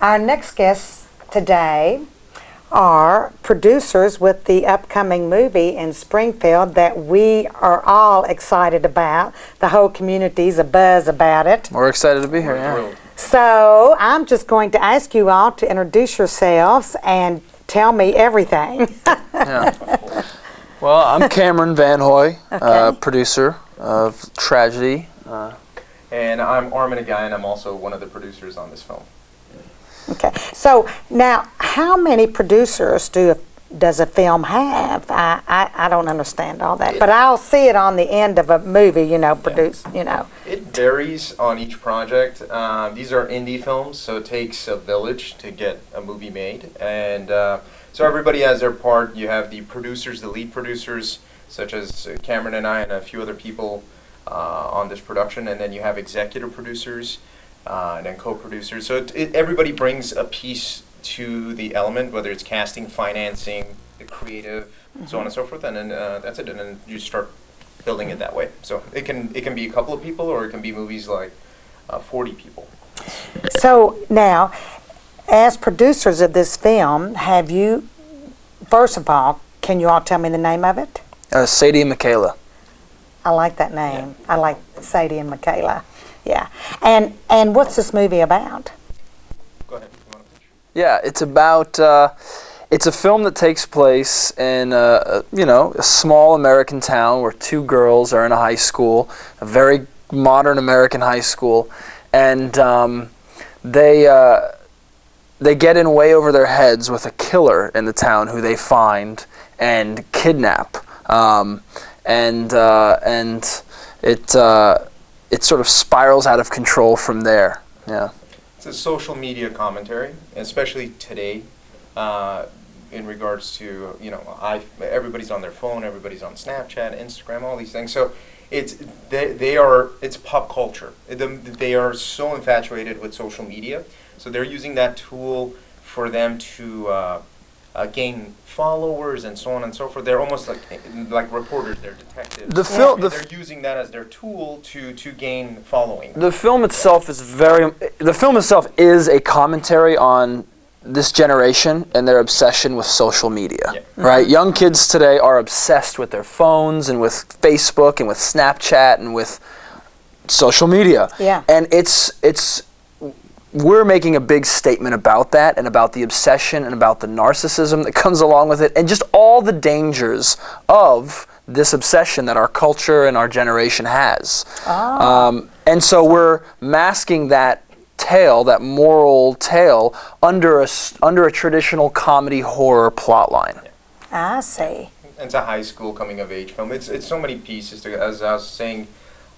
Our next guests today are producers with the upcoming movie in Springfield that we are all excited about. The whole community's abuzz about it. We're excited to be here, yeah. So I'm just going to ask you all to introduce yourselves and tell me everything. Yeah. Well, I'm Cameron Van Hoy, producer of Tragedy. And I'm Armin Agai, and I'm also one of the producers on this film. Okay, so now how many producers does a film have? I don't understand all that, but I'll see it on the end of a movie, produced, It varies on each project. These are indie films, so it takes a village to get a movie made. And so everybody has their part. You have the producers, the lead producers, such as Cameron and I and a few other people on this production. And then you have executive producers and then co-producers. So everybody brings a piece to the element, whether it's casting, financing, the creative, so on and so forth, and then that's it, and then you start building it that way. So it can be a couple of people, or it can be movies like 40 people. So now, as producers of this film, have you, first of all, can you all tell me the name of it? Sadie and Michaela. I like that name. Yeah. I like Sadie and Michaela. Yeah. And what's this movie about? Go ahead. Yeah, it's about, it's a film that takes place in, a small American town where two girls are in a high school, a very modern American high school, and they get in way over their heads with a killer in the town who they find and kidnap, and it sort of spirals out of control from there. Yeah. It's a social media commentary, especially today, in regards to, everybody's on their phone, everybody's on Snapchat, Instagram, all these things. So it's pop culture. They are so infatuated with social media, so they're using that tool for them to gain followers and so on and so forth. They're almost like reporters. They're detectives. They're using that as their tool to gain following. The film itself is a commentary on this generation and their obsession with social media. Yeah. Right? Young kids today are obsessed with their phones and with Facebook and with Snapchat and with social media. Yeah. And we're making a big statement about that and about the obsession and about the narcissism that comes along with it and just all the dangers of this obsession that our culture and our generation has. And so we're masking that tale, that moral tale, under a traditional comedy horror plotline. I see. It's a high school coming of age film. It's so many pieces. As I was saying,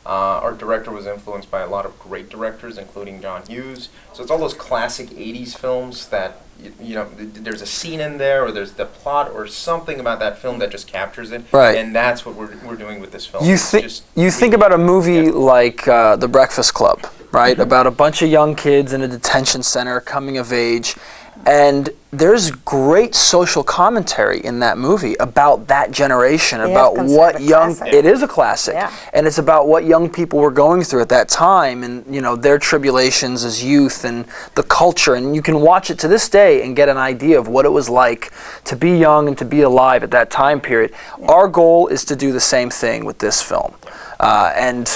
our director was influenced by a lot of great directors, including John Hughes. So it's all those classic 80s films that, there's a scene in there, or there's the plot, or something about that film that just captures it. Right. And that's what we're doing with this film. You think about a movie like The Breakfast Club, right? Mm-hmm. About a bunch of young kids in a detention center coming of age. And there's great social commentary in that movie about that generation, about what young... It is a classic. Yeah. And it's about what young people were going through at that time and, their tribulations as youth and the culture. And you can watch it to this day and get an idea of what it was like to be young and to be alive at that time period. Yeah. Our goal is to do the same thing with this film. And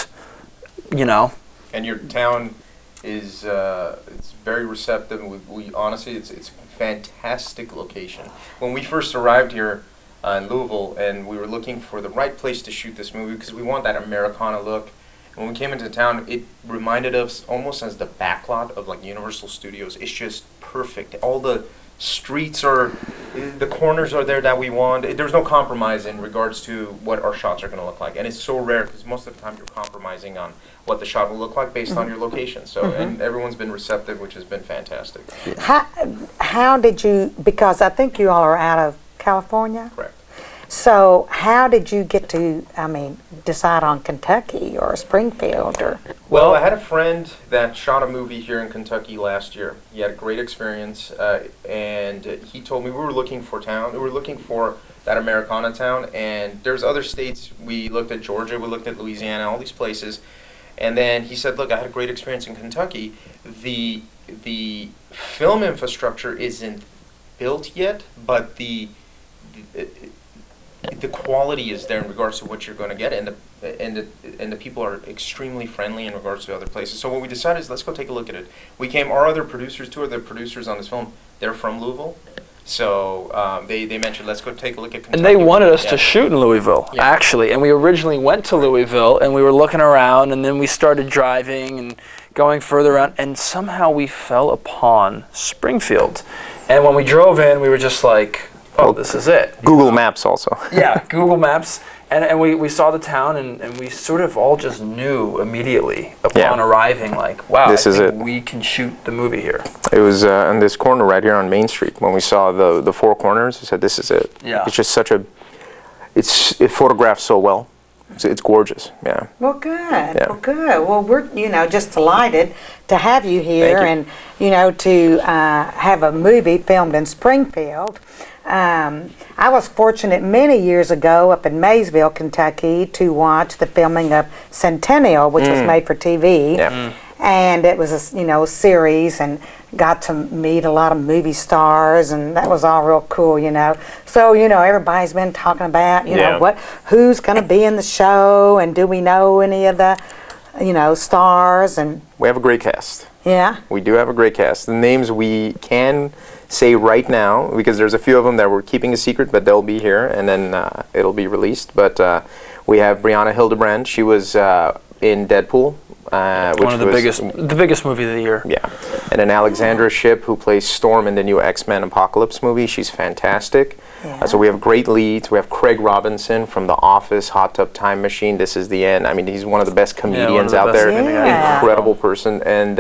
your town is it's very receptive. We honestly, it's a fantastic location. When we first arrived here in Louisville, and we were looking for the right place to shoot this movie because we want that Americana look. And when we came into town, it reminded us almost as the backlot of like Universal Studios. It's just perfect. All the streets the corners are there that we want. There's no compromise in regards to what our shots are going to look like. And it's so rare because most of the time you're compromising on what the shot will look like based on your location. So, and everyone's been receptive, which has been fantastic. How did you, because I think you all are out of California? Correct. So how did you get to, decide on Kentucky or Springfield or? Well, I had a friend that shot a movie here in Kentucky last year. He had a great experience, and he told me we were looking for that Americana town, and there's other states. We looked at Georgia, we looked at Louisiana, all these places, and then he said, look, I had a great experience in Kentucky. The the film infrastructure isn't built yet, but the quality is there in regards to what you're going to get, and the people are extremely friendly in regards to other places. So what we decided is, let's go take a look at it. We came, our other producers, two other producers on this film, they're from Louisville. So they mentioned, let's go take a look at Kentucky. And they wanted us to shoot in Louisville, actually. And we originally went to Louisville, and we were looking around, and then we started driving and going further around, and somehow we fell upon Springfield. And when we drove in, we were just like, oh, this is it. Google Maps also. Yeah, Google Maps. And we saw the town, and we sort of all just knew immediately upon arriving, like, wow, This I is think it. we can shoot the movie here. It was on this corner right here on Main Street. When we saw the four corners, we said, this is it. Yeah. It's just such a, it photographs so well. It's gorgeous, yeah. Well, good. Well, good. Well, we're, just delighted to have you here Thank you. and, to have a movie filmed in Springfield. I was fortunate many years ago up in Maysville, Kentucky, to watch the filming of Centennial, which was made for TV. Yeah. And it was a series, and got to meet a lot of movie stars, and that was all real cool. So everybody's been talking about who's going to be in the show, and do we know any of the stars, and We have a great cast. yeah. We do have a great cast. The names we can say right now, because there's a few of them that we're keeping a secret, but they'll be here, and then it'll be released. But we have Brianna Hildebrand. She was in Deadpool, which One of the biggest movie of the year. Yeah. And then Alexandra Shipp, who plays Storm in the new X-Men Apocalypse movie. She's fantastic. Yeah. So we have great leads. We have Craig Robinson from The Office, Hot Tub Time Machine, This Is the End. I mean, he's one of the best comedians the out best there. comedians. Yeah. Incredible person. And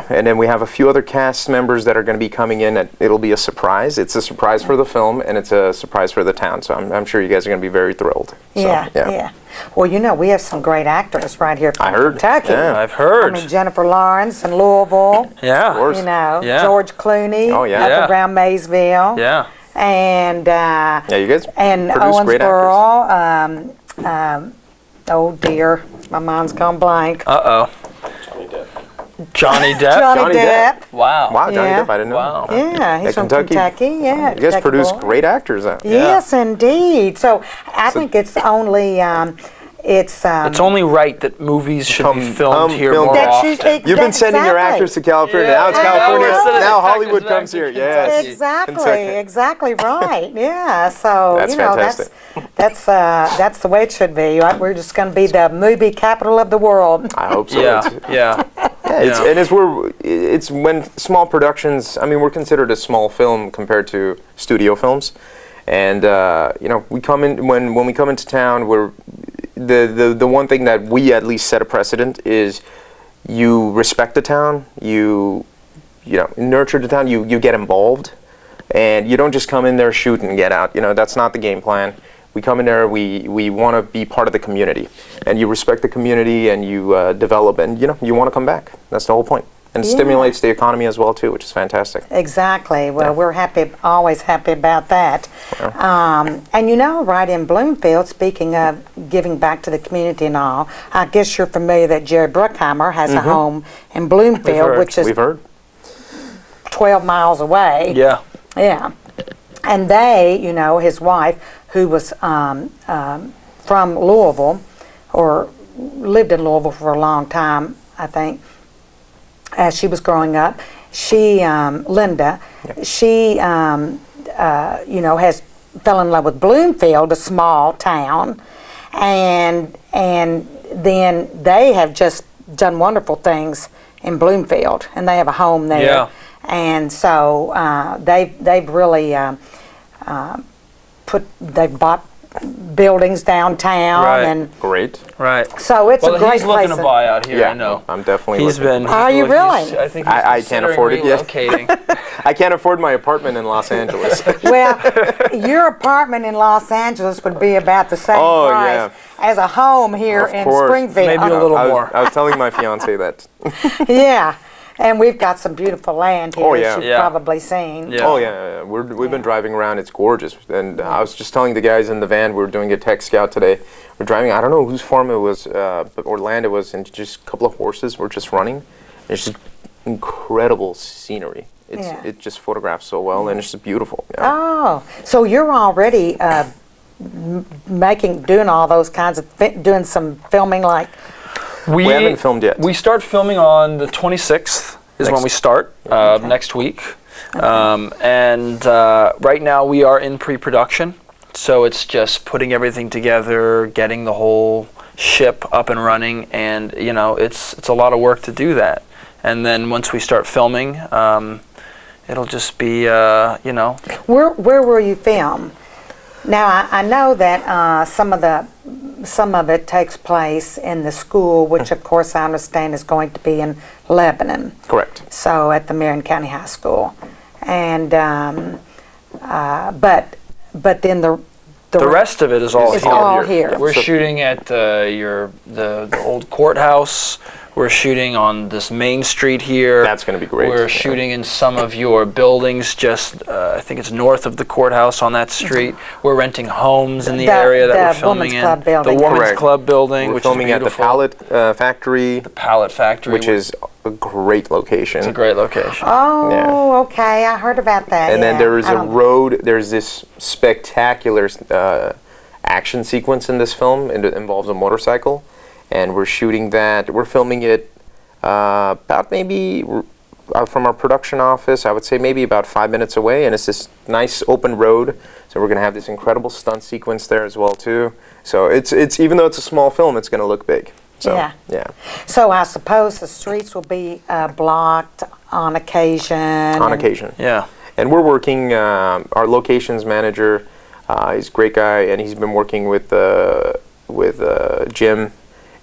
and then we have a few other cast members that are going to be coming in. It'll be a surprise. It's a surprise for the film, and it's a surprise for the town. So I'm sure you guys are going to be very thrilled. So, Yeah. Well, we have some great actors right here from I heard. Kentucky. Yeah. I've heard. I mean, Jennifer Lawrence in Louisville. Yeah. Of course. Yeah. George Clooney Oh, yeah. up Yeah. around Maysville. Yeah. And Yeah, you guys and produce great actors. Owensboro. Oh dear, my mind's gone blank. Uh-oh. Johnny Depp. Johnny Johnny Depp. Depp. Wow. Wow, Johnny Yeah. Depp, I didn't know. Wow. Yeah, he's Yeah, from Kentucky. Kentucky. Yeah, You guys Kentucky produce boy. great actors. Yes, indeed. So I think it's only it's only right that movies should be filmed here filmed more there. often. You've been sending your Exactly. actors to California. Yeah. Now it's Yeah. California. We're sending Now the Hollywood actors comes back here. to Yes. Exactly, exactly right. Yeah, so That's fantastic. that's the way it should be. Right? We're just going to be the movie capital of the world. I hope so. Yeah. Yeah. It's when small productions. I mean, we're considered a small film compared to studio films, and we come in when we come into town. We're the one thing that we at least set a precedent is you respect the town, you nurture the town, you get involved, and you don't just come in there, shoot, and get out. That's not the game plan. We come in there, we want to be part of the community, and you respect the community, and you develop, and you want to come back. That's the whole point, and it Yeah. stimulates the economy as well too, which is fantastic. Exactly. Well, we're always happy about that. And right in Bloomfield, speaking of giving back to the community and all, I guess you're familiar that Jerry Bruckheimer has a home in Bloomfield, which is We've heard. 12 miles away. Yeah. Yeah. And they, his wife, who was from Louisville, or lived in Louisville for a long time, I think, as she was growing up, she, Linda, she, has fell in love with Bloomfield, a small town, and then they have just done wonderful things in Bloomfield, and they have a home there. Yeah. And so they've really they've bought buildings downtown, Right. and Great. Right. so it's a great he's looking place. to buy out here. Yeah, I know. I'm definitely. He's looking. been. Are you really? I think he's I can't afford it yet. relocating. I can't afford my apartment in Los Angeles. Well, your apartment in Los Angeles would be about the same Oh, price yeah. as a home here Of in course. Springfield. Maybe a little I was, more. I was telling my fiance that. Yeah, and we've got some beautiful land here, Oh, as yeah. you've Yeah. probably seen. Yeah. Oh yeah, we've been driving around. It's gorgeous, and I was just telling the guys in the van. We were doing a tech scout today. We're driving. I don't know whose farm it was, but or land it was, and just a couple of horses were just running. It's just incredible scenery. Yeah. It just photographs so well, and it's just beautiful. Yeah. Oh, so you're already doing all those kinds of, doing some filming like, We haven't filmed yet. We start filming on the 26th is when Next- we start, next week. And right now we are in pre-production. So it's just putting everything together, getting the whole ship up and running, and you know, it's a lot of work to do that. And then once we start filming, it'll just be you know. where will you film? Now, I know that some of it takes place in the school, which of course I understand is going to be in Lebanon. Correct. So at the Marion County High School, and but then The rest of it is all It's here. all here. We're So- shooting at the old courthouse. We're shooting on this main street here. That's gonna be great. We're Yeah. shooting in some of your buildings, just I think it's north of the courthouse on that street. We're renting homes in the The- area that the we're filming Women's in. Club building. The Women's Correct. Club building, We're which filming is at the beautiful. Pallet Factory, Pallet Factory, which is a great location. it's a great location. Oh, Yeah. okay. I heard about that. And then yeah. there is I a don't- road. There's this spectacular action sequence in this film, and it involves a motorcycle. And we're shooting that. We're filming it about maybe from our production office. I would say maybe about 5 minutes away. And it's this nice open road. So we're gonna have this incredible stunt sequence there as well too. So it's even though it's a small film, it's gonna look big. So, Yeah. Yeah. So I suppose the streets will be blocked on occasion. On occasion. Yeah. And we're working, our locations manager, he's a great guy, and he's been working with Jim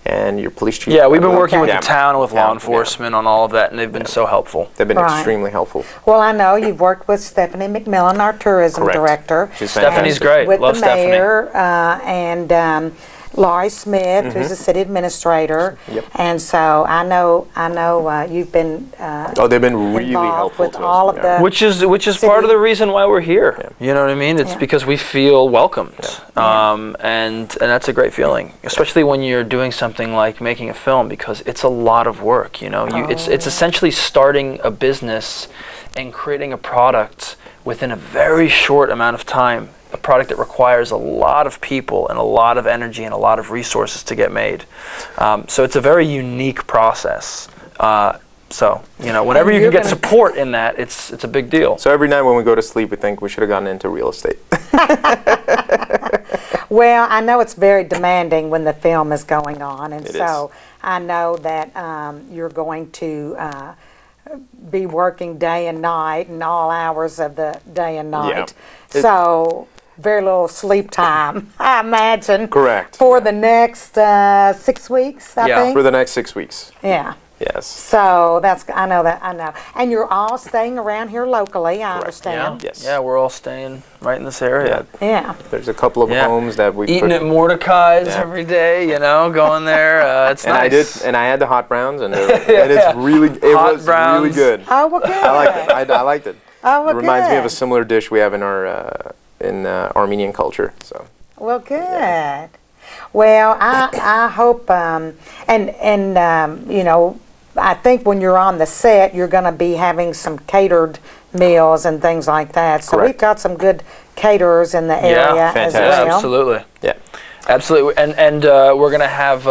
and your police chief. Yeah, we've been working with Yeah. the town and with Yeah, law enforcement on all of that, and they've been so helpful. They've been Right. extremely helpful. Well, I know you've worked with Stephanie McMillan, our tourism Correct. director. She's Stephanie's fantastic. great. With Love the Stephanie. mayor and Laurie Smith, who's the city administrator. Yep. And so I know you've been Oh, they've been really involved helpful with to us. all of yeah. the Which is part of the reason why we're here. You know what I mean? It's Yeah. because we feel welcomed, and that's a great feeling, especially when you're doing something like making a film, because it's a lot of work. You know, it's essentially starting a business and creating a product within a very short amount of time. A product that requires a lot of people and a lot of energy and a lot of resources to get made. So it's a very unique process. So, you know, whenever you you're can get gonna- support in that, it's a big deal. So every night when we go to sleep, we think we should have gotten into real estate. Well, I know it's very demanding when the film is going on, and It so I know that you're going to be working day and night and all hours of the day and night. It- So very little sleep time, I imagine. Correct. For the next 6 weeks, I Yeah. think. For the next 6 weeks. Yeah. Yes. So I know. And you're all staying around here locally, I understand. Yes. Yeah, we're all staying right in this area. Yeah. There's a couple of Yeah. homes that we Eating at Mordecai's Yeah. every day, you know, going there. It's and nice. I had the hot browns, and it's really, it Hot was really browns. good. Oh, well, good. I liked it. I liked it. Oh, well, It reminds me of a good. similar dish we have in our Armenian culture. So Well, good. Well, I hope, you know, I think when you're on the set, you're going to be having some catered meals and things like that. So Correct. we've got some good caterers in the area as fantastic. Yeah, well. absolutely. yeah, Absolutely. And we're going to have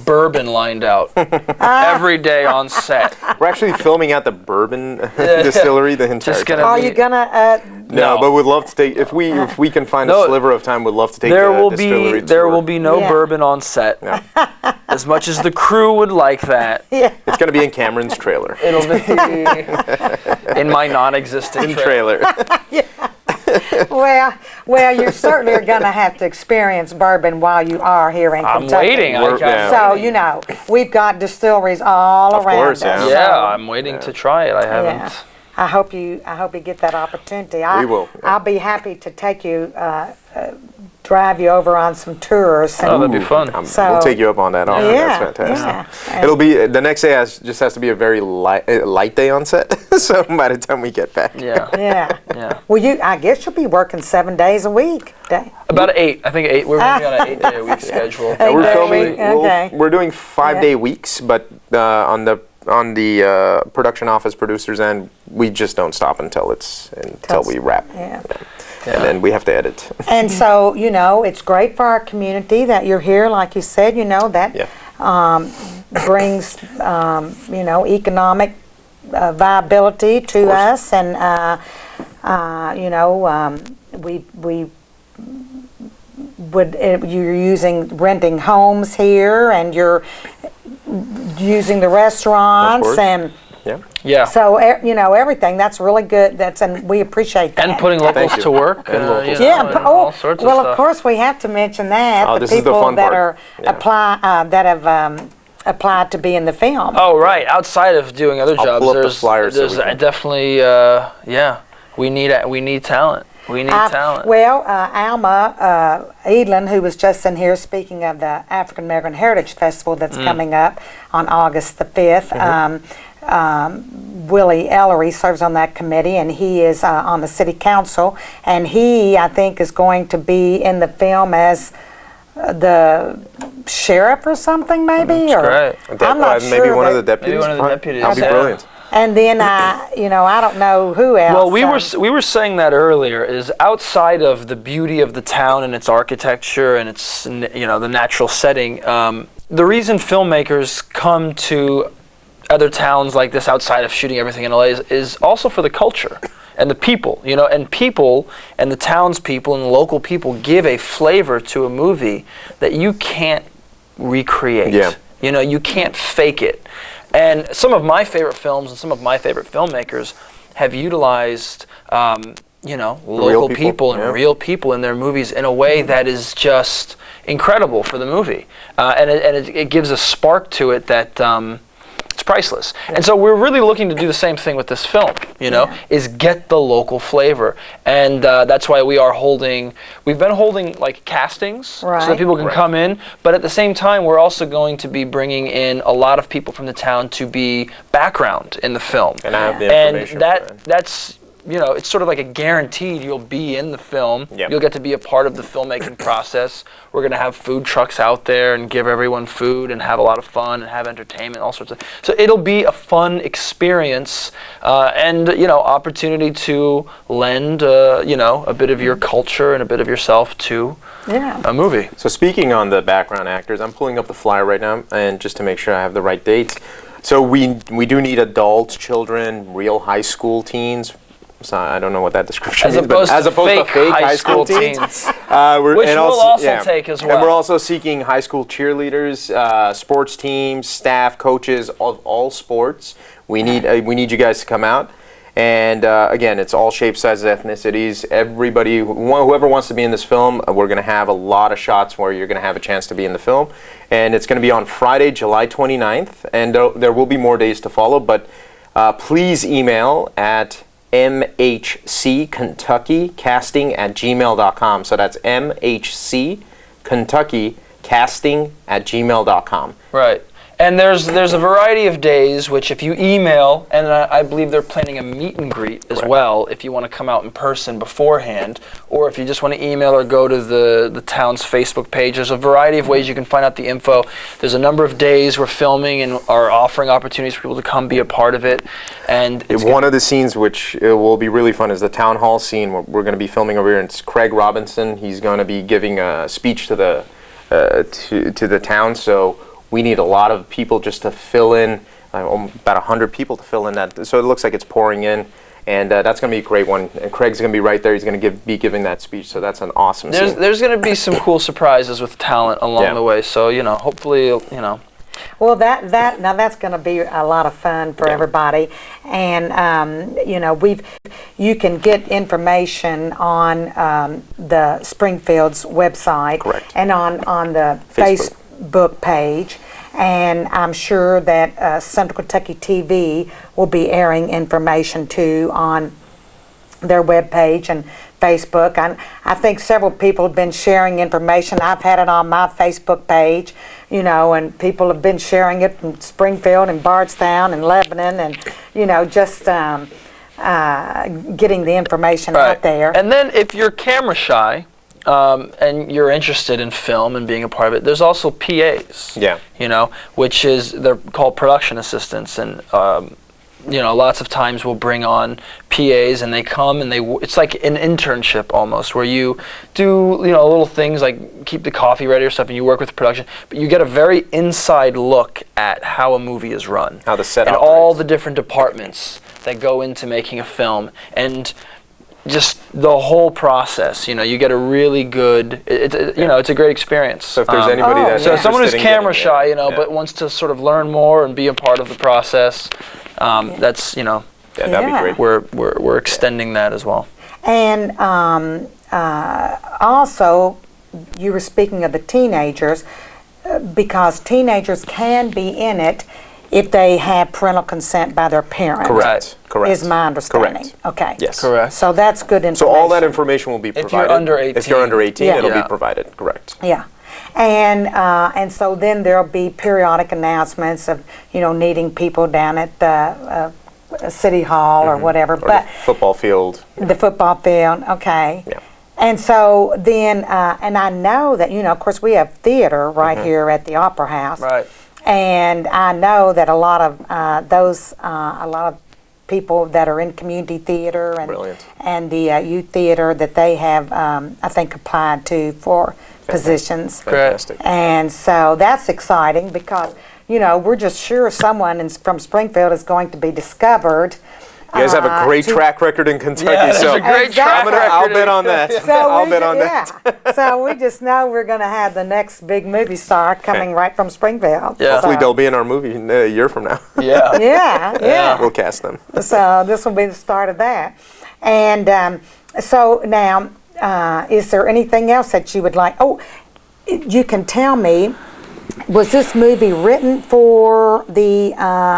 bourbon lined out every day on set. we're actually filming at the bourbon distillery the entire Just time. gonna Are you going to, No, No. but we'd love to take if we can find No. a sliver of time. We'd love to take There the will distillery be there tour. will be no Yeah. bourbon on set. No. As much as the crew would like that, It's going to be in Cameron's trailer. it'll be in my non-existent trailer. well, you certainly are going to have to experience bourbon while you are here in I'm Kentucky. waiting. Yeah. So, you know, we've got distilleries all Of around course, us. yeah. Yeah, so- I'm waiting to try it. I haven't. Yeah. I hope you get that opportunity. We will, yeah. I'll be happy to take you, drive you over on some tours. Oh, And, that'd be fun. So- we'll take you up on that offer. Yeah, That's fantastic. yeah. It'll be the next day. Just has to be a very light day on set. So by the time we get back, Yeah. yeah. Yeah. Well, I guess you'll be working 7 days a week. About 8. I think 8. We're going to be on an 8-day-a-week schedule. Eight we're day filming. week, okay. We're doing 5-day weeks, but on the production office producers end, we just don't stop until we wrap. Yeah. And then we have to edit. And so, it's great for our community that you're here, like you said, that brings, economic viability to us. And, you're renting homes here, and you're using the restaurants, and so everything that's really good. And we appreciate that. And putting locals to work. All sorts of stuff. Of course we have to mention that the people that are applied to be in the film. Oh right, outside of doing other jobs, pull up the flyers there's definitely we need talent. We need talent. Well, Alma Edlin, who was just in here speaking of the African American Heritage Festival that's coming up on August the 5th, Willie Ellery serves on that committee, and he is on the city council, and he, I think, is going to be in the film as the sheriff or something, maybe? That's great. I'm not sure. Maybe one of the deputies. Maybe one of the deputies. That'd be brilliant. And then I don't know who else. Well, we were saying that earlier. Is outside of the beauty of the town and its architecture and its the natural setting. The reason filmmakers come to other towns like this outside of shooting everything in LA is also for the culture and the people. And people and the townspeople and the local people give a flavor to a movie that you can't recreate. Yeah. You can't fake it. And some of my favorite films and some of my favorite filmmakers have utilized, local people and real people in their movies in a way that is just incredible for the movie. And it gives a spark to it that it's priceless. And so we're really looking to do the same thing with this film, is get the local flavor. And that's why we've been holding like castings so that people can come in, but at the same time we're also going to be bringing in a lot of people from the town to be background in the film. And I have the information. And that's it's sort of like a guaranteed you'll be in the film. Yep. You'll get to be a part of the filmmaking process. We're going to have food trucks out there and give everyone food and have a lot of fun and have entertainment, all sorts of. So it'll be a fun experience and opportunity to lend a bit of your culture and a bit of yourself to a movie. So speaking on the background actors, I'm pulling up the flyer right now, and just to make sure I have the right dates. So we do need adults, children, real high school teens. So I don't know what that description is, but as opposed to fake high school teens. Which we'll also take as well. And we're also seeking high school cheerleaders, sports teams, staff, coaches of all sports. We need you guys to come out. And again, it's all shapes, sizes, ethnicities. Everybody, whoever wants to be in this film, we're going to have a lot of shots where you're going to have a chance to be in the film. And it's going to be on Friday, July 29th. And there will be more days to follow. But please email at mhckentuckycasting@gmail.com. So that's mhckentuckycasting@gmail.com. Right. And there's a variety of days, which if you email, and I believe they're planning a meet and greet as well, if you want to come out in person beforehand, or if you just want to email or go to the town's Facebook page. There's a variety of ways you can find out the info. There's a number of days we're filming and are offering opportunities for people to come be a part of it. And one of the scenes which will be really fun is the town hall scene. We're going to be filming over here. And it's Craig Robinson. He's going to be giving a speech to the town. So we need a lot of people just to fill in, about 100 people to fill in that. So it looks like it's pouring in, and that's going to be a great one. And Craig's going to be right there. He's going to be giving that speech. So that's an awesome scene. There's going to be some cool surprises with talent along the way. So hopefully Well, that's going to be a lot of fun for everybody, and you can get information on the Springfield's website, correct, and on the Facebook page, and I'm sure that Central Kentucky TV will be airing information too on their webpage and Facebook. I think several people have been sharing information. I've had it on my Facebook page, and people have been sharing it from Springfield and Bardstown and Lebanon, and just getting the information out there. And then if you're camera shy, and you're interested in film and being a part of it, there's also PAs. Yeah. You know, which is, they're called production assistants, and you know, lots of times we'll bring on PAs and they come and it's like an internship almost, where you do, you know, little things like keep the coffee ready or stuff, and you work with production, but you get a very inside look at how a movie is run. How the set and operates. all the different departments that go into making a film, and just the whole process. You know, you get a really good, you know, it's a great experience. So if there's anybody that's so someone who's interested in camera getting shy, it, you know, yeah. but wants to sort of learn more and be a part of the process, that's, you know, Yeah, that'd Yeah. be great. we're extending that as well. And also, you were speaking of the teenagers, because teenagers can be in it if they have parental consent by their parent. Correct. Correct. Is my understanding. Correct. Okay. Yes. Correct. So that's good information. So all that information will be provided. you're under 18. If you're under 18, Yeah. it'll Yeah. be provided. Correct. Yeah. And so then there'll be periodic announcements of, you know, needing people down at the city hall or whatever. Or But the football field. the football field, okay. Yeah. And so then, and I know that, you know, of course, we have theater right here at the Opera House. Right. And I know that a lot of a lot of people that are in community theater Brilliant. and the youth theater, that they have, I think, applied to for positions. Fantastic. And so that's exciting because, you know, we're just sure someone from Springfield is going to be discovered. You guys have a great to- track record in Kentucky, Yeah, there's so a great Exactly. track record. I'll bet on that. So I'll we bet ju- on that. yeah. So we just know we're going to have the next big movie star coming right from Springfield. Yeah. Hopefully So- they'll be in our movie a year from now. Yeah. Yeah. We'll cast them. So this will be the start of that. And so now, is there anything else that you would like? Oh, you can tell me, was this movie written for the,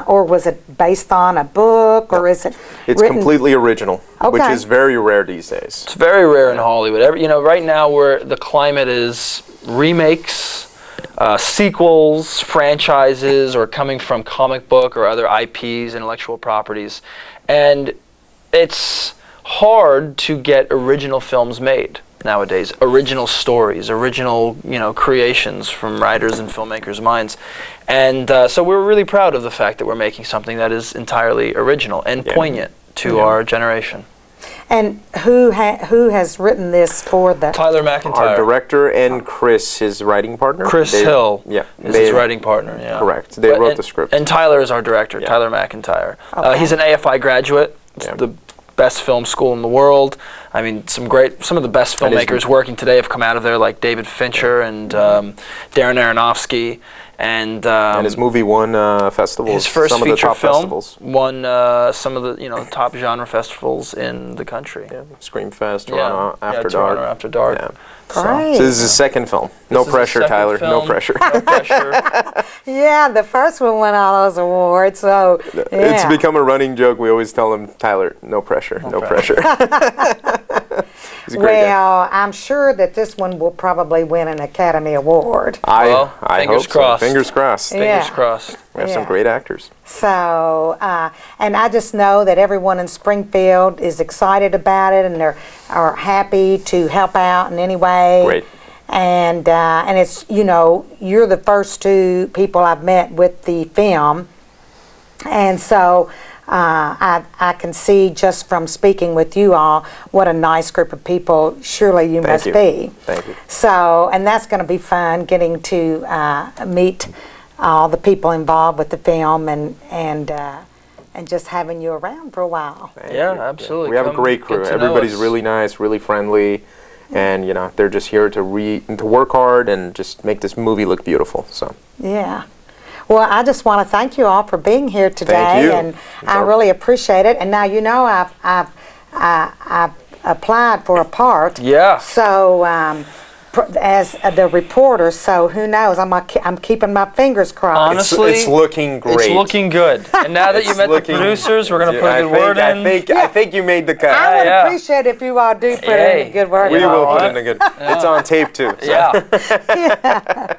or was it based on a book, or is it It's written? completely original, which Okay. is very rare these days. It's very rare in Hollywood. You know, right now the climate is remakes, sequels, franchises, or coming from comic book or other IPs, intellectual properties, and it's hard to get original films made nowadays. Original stories, original, you know, creations from writers and filmmakers' minds, and so we're really proud of the fact that we're making something that is entirely original and poignant to our generation. And who has written this for the? Tyler McIntyre. Our director and Chris, his writing partner. Chris they- Hill Yeah. is his writing partner. Yeah. Correct. They wrote the script. And Tyler is our director, Yeah. Tyler McIntyre. Okay. He's an AFI graduate. It's Yeah. the best film school in the world. I mean, some of the best And his- filmmakers working today have come out of there, like David Fincher and Darren Aronofsky. And his movie won festivals. his first some of the feature top film festivals. won some of the top genre festivals in the country. Yeah, Screamfest, Yeah. Toronto Yeah, After Toronto Dark. After Dark. Yeah. Great. So this is his second film. No This is his pressure, second Tyler. No film. pressure. No pressure. Yeah, the first one won all those awards. So yeah. It's become a running joke. We always tell him, Tyler, no pressure, no pressure. He's a great guy. Well, I'm sure that this one will probably win an Academy Award. Well, I fingers hope crossed. So. Fingers crossed. Yeah. Fingers crossed. We have some Yeah. great actors. So, and I just know that everyone in Springfield is excited about it, and they're are happy to help out in any way. Great. And it's, you know, you're the first two people I've met with the film, and so I can see just from speaking with you all what a nice group of people surely you Thank must you. be. Thank you. So, and that's going to be fun, getting to meet all the people involved with the film, and just having you around for a while. Thank Yeah, you. absolutely. We have a Come great get crew. to know Everybody's us. really nice, really friendly, and you know they're just here to work hard and just make this movie look beautiful. So Yeah. Well, I just want to thank you all for being here today, you. and It's I our- really appreciate it. And now you know I've applied for a part. Yeah. So as the reporter, so who knows? I'm keeping my fingers crossed. Honestly, it's looking great. It's looking good. And now that you It's met the looking- producers, we're going to put I a good think- word in. I think you made the cut. I would yeah. appreciate if you all do put in Hey, a good word. We You know will put what? in a good. It's on tape too. so. Yeah.